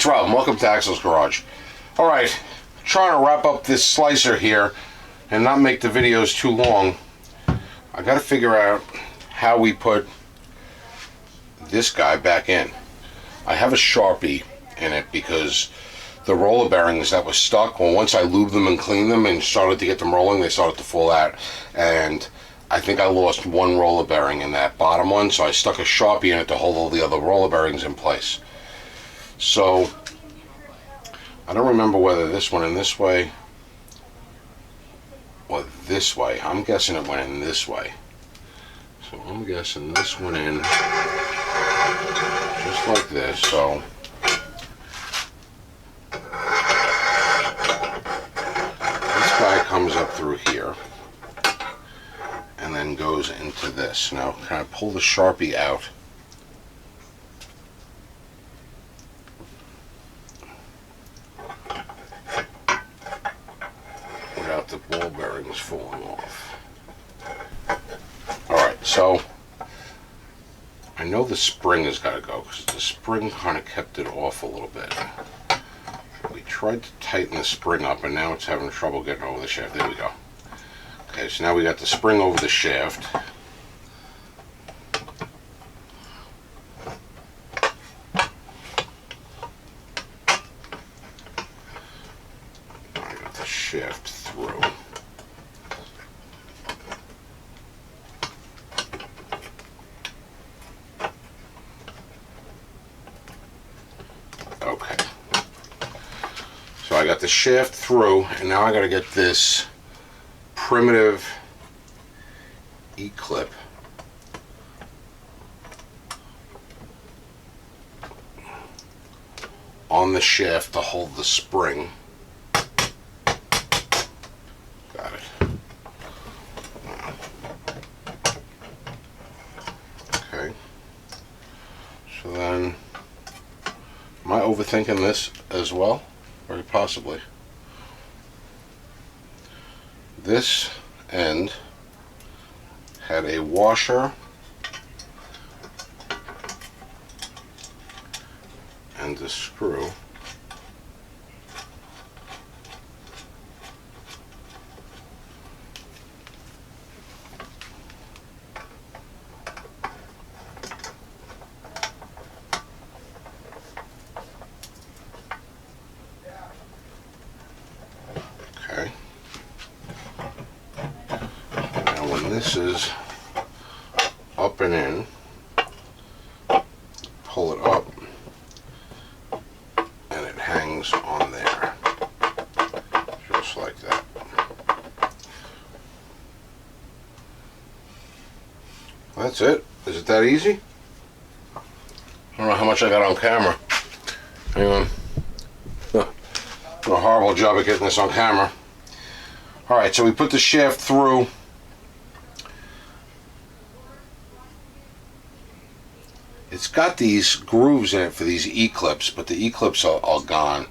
it's Rob. Welcome to Axel's Garage. Alright, trying to wrap up this slicer here and not make the videos too long. I gotta figure out how we put this guy back in. I have a Sharpie in it because the roller bearings that were stuck, well, once I lubed them and cleaned them and started to get them rolling, they started to fall out. And I think I lost one roller bearing in that bottom one, so I stuck a Sharpie in it to hold all the other roller bearings in place. So I don't remember whether this went in this way or this way. I'm guessing it went in this way. So I'm guessing this went in just like this. So this guy comes up through here and then goes into this. Now, can I pull the Sharpie out? Without the ball bearings falling off. Alright, so I know the spring has got to go because the spring kind of kept it off a little bit. We tried to tighten the spring up and now it's having trouble getting over the shaft. There we go. Okay, so now we got the spring over the shaft. I got the shaft through. Okay. So I got the shaft through, and now I got to get this primitive E-clip on the shaft to hold the spring. Got it. Okay. So then, am I overthinking this as well? Very possibly. This end had a washer and a screw. Okay. Now when this is up and in, pull it up and it hangs on there, just like that. That's it. Is it that easy? I don't know how much I got on camera. Hang on. A horrible job of getting this on camera. Alright, so we put the shaft through. It's got these grooves in it for these E-clips, but the E-clips are all gone.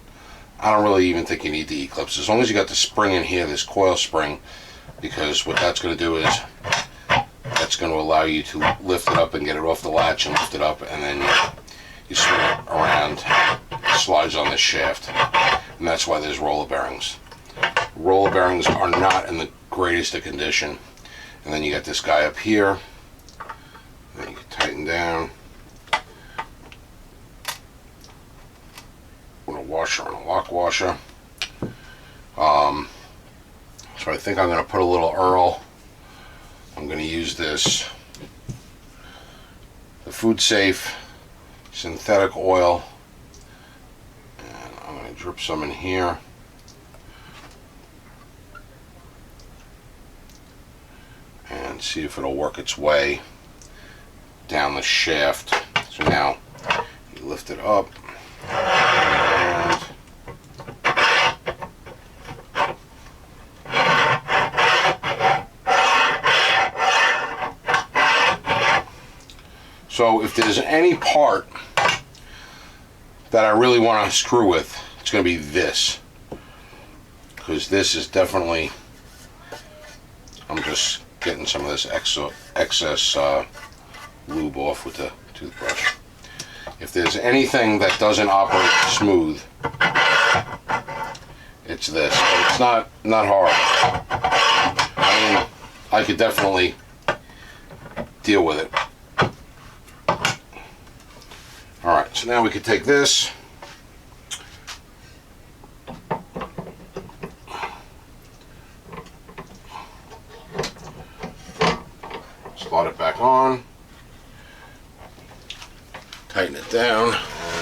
I don't really even think you need the E-clips. As long as you got the spring in here, this coil spring, because what that's going to do is that's going to allow you to lift it up and get it off the latch and lift it up, and then you swing it around, it slides on this shaft. And that's why there's roller bearings. Roller bearings are not in the greatest of condition. And then you got this guy up here. Then you can tighten down with a washer and a lock washer. So I think I'm going to put a little Earl. I'm going to use this, the Food Safe synthetic oil. I'm going to drip some in here. And see if it'll work its way down the shaft. So now you lift it up and so if there's any part that I really want to screw with, it's going to be this, because this is definitely, I'm just getting some of this excess lube off with the toothbrush. If there's anything that doesn't operate smooth, it's this. But it's not hard. I mean, I could definitely deal with it. Alright, so now we could take this. Slot it back on. Tighten it down.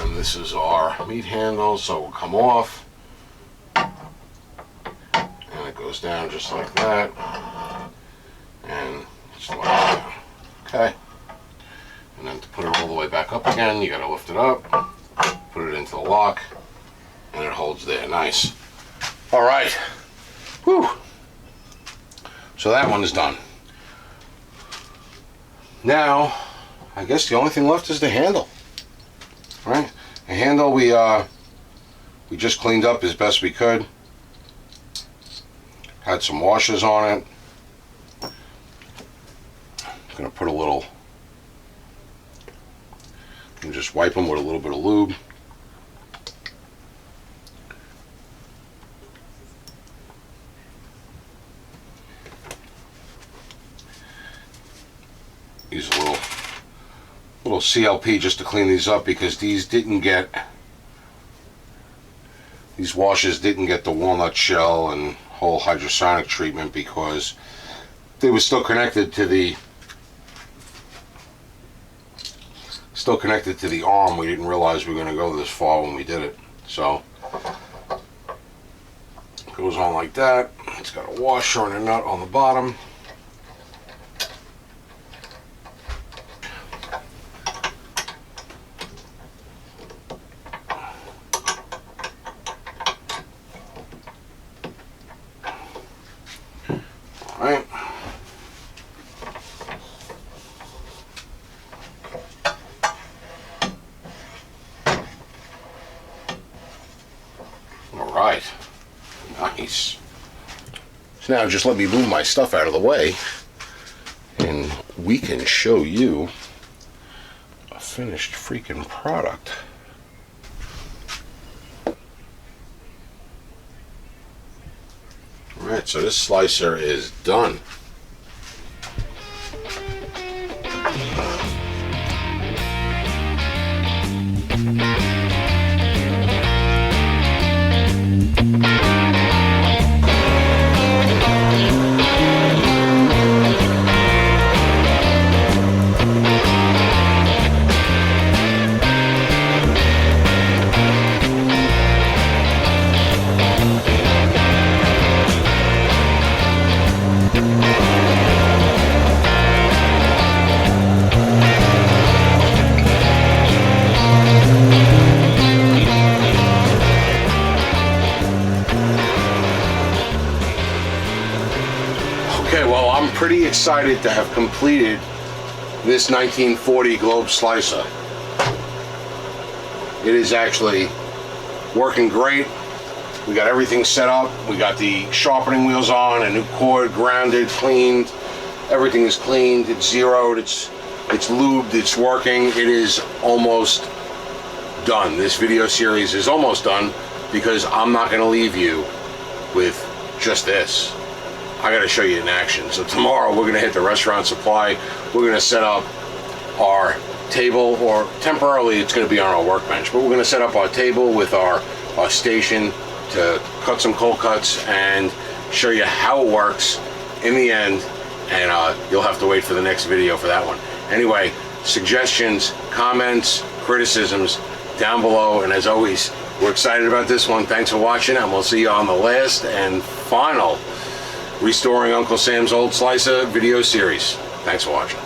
And this is our meat handle, so it will come off. And it goes down just like that. And slides down. Okay. And then to put it all the way back up again, you got to lift it up, put it into the lock, and it holds there. Nice. All right. Whew. So that one is done. Now, I guess the only thing left is the handle. All right. The handle we just cleaned up as best we could. Had some washers on it. Gonna put a little. And just wipe them with a little bit of lube. Use a little CLP just to clean these up, because these washers didn't get the walnut shell and whole hydrosonic treatment, because they were still connected to the arm. We didn't realize we were going to go this far when we did it. So it goes on like that. It's got a washer and a nut on the bottom. All right. Right, nice. So now just let me move my stuff out of the way, and we can show you a finished freaking product. All right, so this slicer is done. Okay, well, I'm pretty excited to have completed this 1940 Globe slicer. It is actually working great. We got everything set up. We got the sharpening wheels on, a new cord, grounded, cleaned. Everything is cleaned, it's zeroed, it's lubed, it's working. It is almost done. This video series is almost done, because I'm not going to leave you with just this. I got to show you in action. So tomorrow we're going to hit the restaurant supply. We're going to set up our table, or temporarily it's going to be on our workbench, but we're going to set up our table with our station to cut some cold cuts and show you how it works in the end. And you'll have to wait for the next video for that one. Anyway, suggestions, comments, criticisms down below. And as always, we're excited about this one. Thanks for watching, and we'll see you on the last and final Restoring Uncle Sam's Old Slicer video series. Thanks for watching.